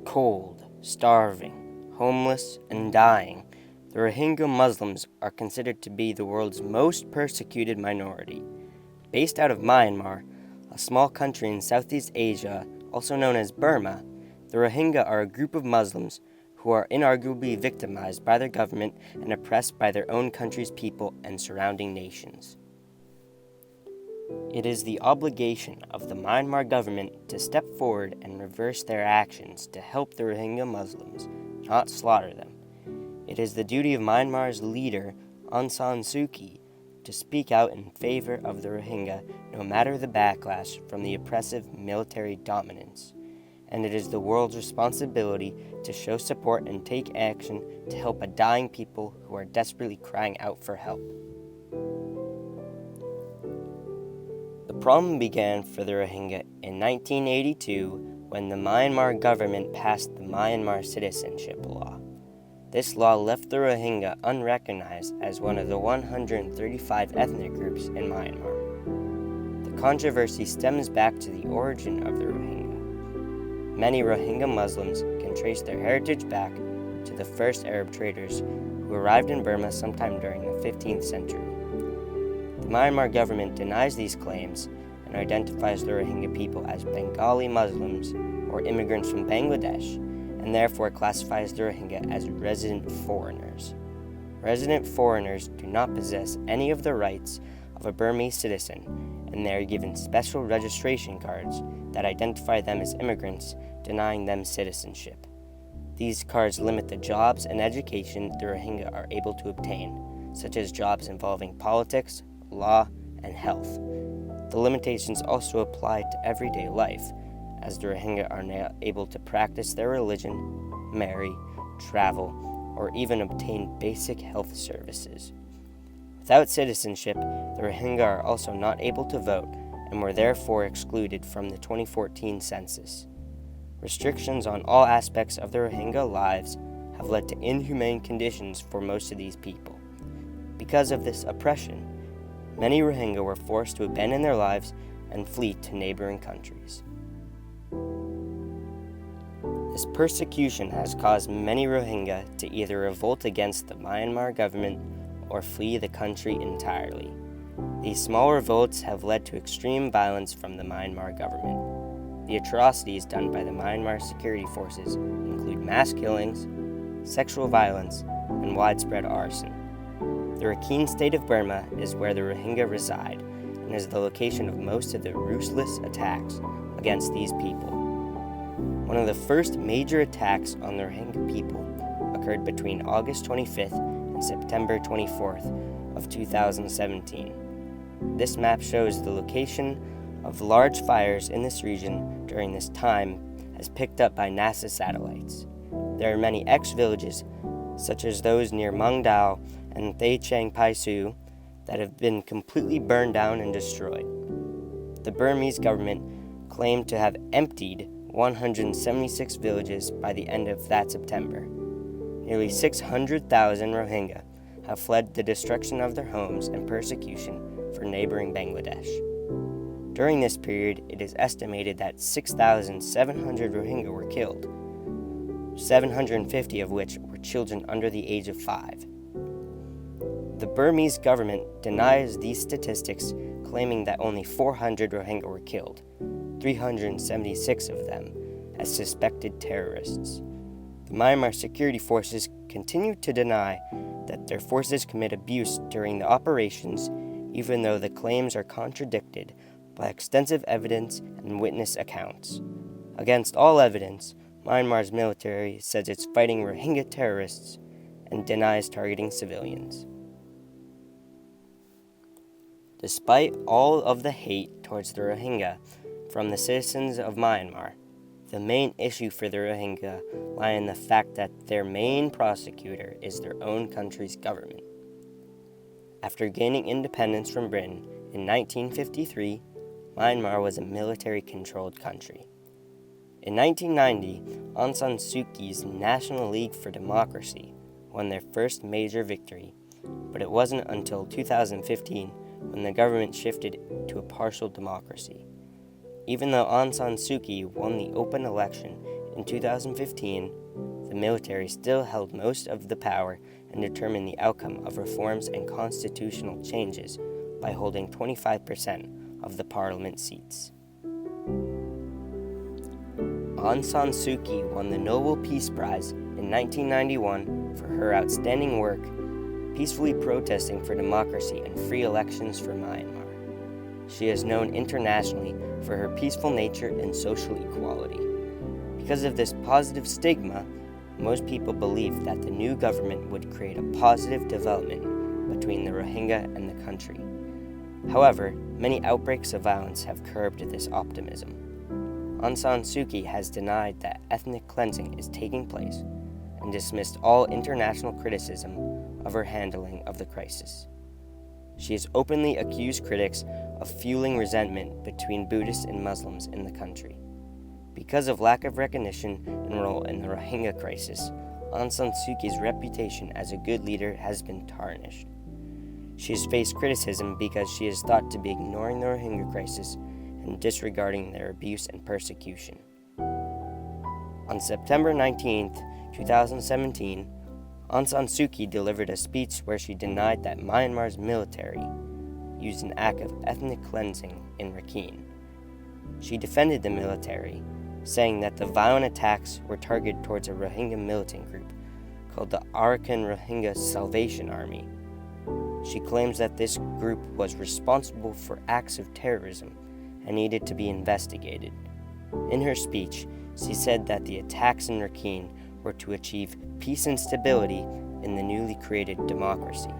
Cold, starving, homeless, and dying, the Rohingya Muslims are considered to be the world's most persecuted minority. Based out of Myanmar, a small country in Southeast Asia, also known as Burma, the Rohingya are a group of Muslims who are inarguably victimized by their government and oppressed by their own country's people and surrounding nations. It is the obligation of the Myanmar government to step forward and reverse their actions to help the Rohingya Muslims, not slaughter them. It is the duty of Myanmar's leader, Aung San Suu Kyi, to speak out in favor of the Rohingya no matter the backlash from the oppressive military dominance. And it is the world's responsibility to show support and take action to help a dying people who are desperately crying out for help. The problem began for the Rohingya in 1982 when the Myanmar government passed the Myanmar Citizenship Law. This law left the Rohingya unrecognized as one of the 135 ethnic groups in Myanmar. The controversy stems back to the origin of the Rohingya. Many Rohingya Muslims can trace their heritage back to the first Arab traders who arrived in Burma sometime during the 15th century. The Myanmar government denies these claims and identifies the Rohingya people as Bengali Muslims or immigrants from Bangladesh, and therefore classifies the Rohingya as resident foreigners. Resident foreigners do not possess any of the rights of a Burmese citizen, and they are given special registration cards that identify them as immigrants, denying them citizenship. These cards limit the jobs and education the Rohingya are able to obtain, such as jobs involving politics, law, and health. The limitations also apply to everyday life, as the Rohingya are not able to practice their religion, marry, travel, or even obtain basic health services. Without citizenship, the Rohingya are also not able to vote and were therefore excluded from the 2014 census. Restrictions on all aspects of the Rohingya lives have led to inhumane conditions for most of these people. Because of this oppression, many Rohingya were forced to abandon their lives and flee to neighboring countries. This persecution has caused many Rohingya to either revolt against the Myanmar government or flee the country entirely. These small revolts have led to extreme violence from the Myanmar government. The atrocities done by the Myanmar security forces include mass killings, sexual violence, and widespread arson. The Rakhine state of Burma is where the Rohingya reside and is the location of most of the ruthless attacks against these people. One of the first major attacks on the Rohingya people occurred between August 25th and September 24th of 2017. This map shows the location of large fires in this region during this time as picked up by NASA satellites. There are many ex-villages, such as those near Mungdao and Thay Chang Pai Su, that have been completely burned down and destroyed. The Burmese government claimed to have emptied 176 villages by the end of that September. Nearly 600,000 Rohingya have fled the destruction of their homes and persecution for neighboring Bangladesh. During this period, it is estimated that 6,700 Rohingya were killed, 750 of which were children under the age of 5. The Burmese government denies these statistics, claiming that only 400 Rohingya were killed, 376 of them as suspected terrorists. The Myanmar security forces continue to deny that their forces commit abuse during the operations, even though the claims are contradicted by extensive evidence and witness accounts. Against all evidence, Myanmar's military says it's fighting Rohingya terrorists and denies targeting civilians. Despite all of the hate towards the Rohingya from the citizens of Myanmar, the main issue for the Rohingya lie in the fact that their main prosecutor is their own country's government. After gaining independence from Britain in 1953, Myanmar was a military-controlled country. In 1990, Aung San Suu Kyi's National League for Democracy won their first major victory, but it wasn't until 2015 when the government shifted to a partial democracy. Even though Aung San Suu Kyi won the open election In 2015, the military still held most of the power and determined the outcome of reforms and constitutional changes by holding 25% of the parliament seats. Aung San Suu Kyi won the Nobel Peace Prize in 1991 for her outstanding work peacefully protesting for democracy and free elections for Myanmar. She is known internationally for her peaceful nature and social equality. Because of this positive stigma, most people believe that the new government would create a positive development between the Rohingya and the country. However, many outbreaks of violence have curbed this optimism. Aung San Suu Kyi has denied that ethnic cleansing is taking place and dismissed all international criticism of her handling of the crisis. She has openly accused critics of fueling resentment between Buddhists and Muslims in the country. Because of lack of recognition and role in the Rohingya crisis, Aung San Suu Kyi's reputation as a good leader has been tarnished. She has faced criticism because she is thought to be ignoring the Rohingya crisis and disregarding their abuse and persecution. On September 19, 2017, Aung San Suu Kyi delivered a speech where she denied that Myanmar's military used an act of ethnic cleansing in Rakhine. She defended the military, saying that the violent attacks were targeted towards a Rohingya militant group called the Arakan Rohingya Salvation Army. She claims that this group was responsible for acts of terrorism and needed to be investigated. In her speech, she said that the attacks in Rakhine were to achieve peace and stability in the newly created democracy.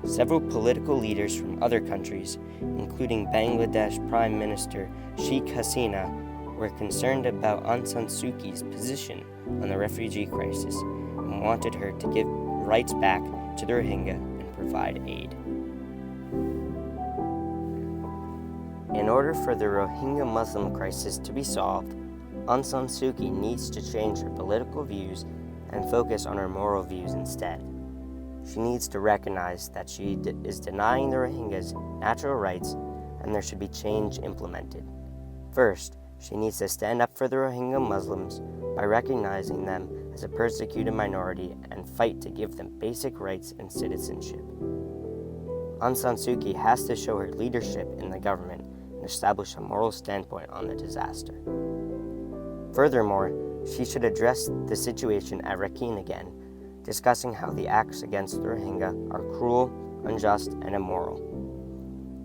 Several political leaders from other countries, including Bangladesh Prime Minister Sheikh Hasina, were concerned about Aung San Suu Kyi's position on the refugee crisis and wanted her to give rights back to the Rohingya and provide aid. In order for the Rohingya Muslim crisis to be solved, Aung San Suu Kyi needs to change her political views and focus on her moral views instead. She needs to recognize that she is denying the Rohingyas natural rights and there should be change implemented. First, she needs to stand up for the Rohingya Muslims by recognizing them as a persecuted minority and fight to give them basic rights and citizenship. Aung San Suu Kyi has to show her leadership in the government and establish a moral standpoint on the disaster. Furthermore, she should address the situation at Rakhine again, discussing how the acts against the Rohingya are cruel, unjust, and immoral.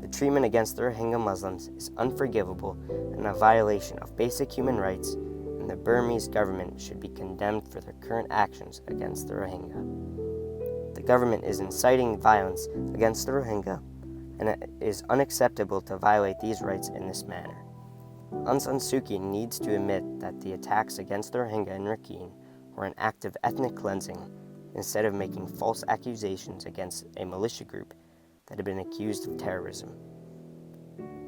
The treatment against the Rohingya Muslims is unforgivable and a violation of basic human rights, and the Burmese government should be condemned for their current actions against the Rohingya. The government is inciting violence against the Rohingya, and it is unacceptable to violate these rights in this manner. Aung San Suu Kyi needs to admit that the attacks against the Rohingya in Rakhine were an act of ethnic cleansing instead of making false accusations against a militia group that had been accused of terrorism.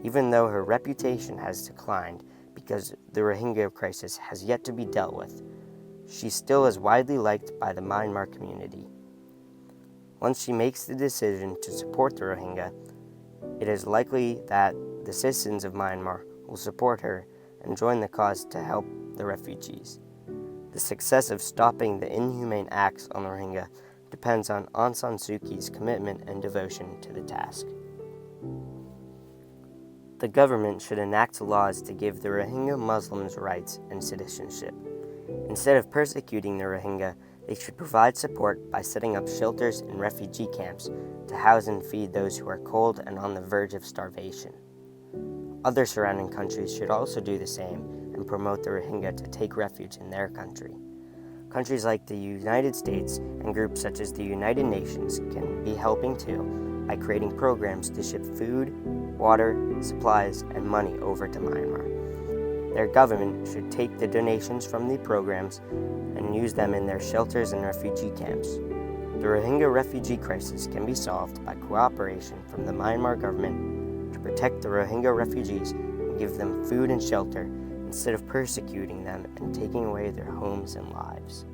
Even though her reputation has declined because the Rohingya crisis has yet to be dealt with, she still is widely liked by the Myanmar community. Once she makes the decision to support the Rohingya, it is likely that the citizens of Myanmar will support her and join the cause to help the refugees. The success of stopping the inhumane acts on the Rohingya depends on Aung San Suu Kyi's commitment and devotion to the task. The government should enact laws to give the Rohingya Muslims rights and citizenship. Instead of persecuting the Rohingya, they should provide support by setting up shelters and refugee camps to house and feed those who are cold and on the verge of starvation. Other surrounding countries should also do the same and promote the Rohingya to take refuge in their country. Countries like the United States and groups such as the United Nations can be helping too by creating programs to ship food, water, supplies, and money over to Myanmar. Their government should take the donations from the programs and use them in their shelters and refugee camps. The Rohingya refugee crisis can be solved by cooperation from the Myanmar government to protect the Rohingya refugees and give them food and shelter instead of persecuting them and taking away their homes and lives.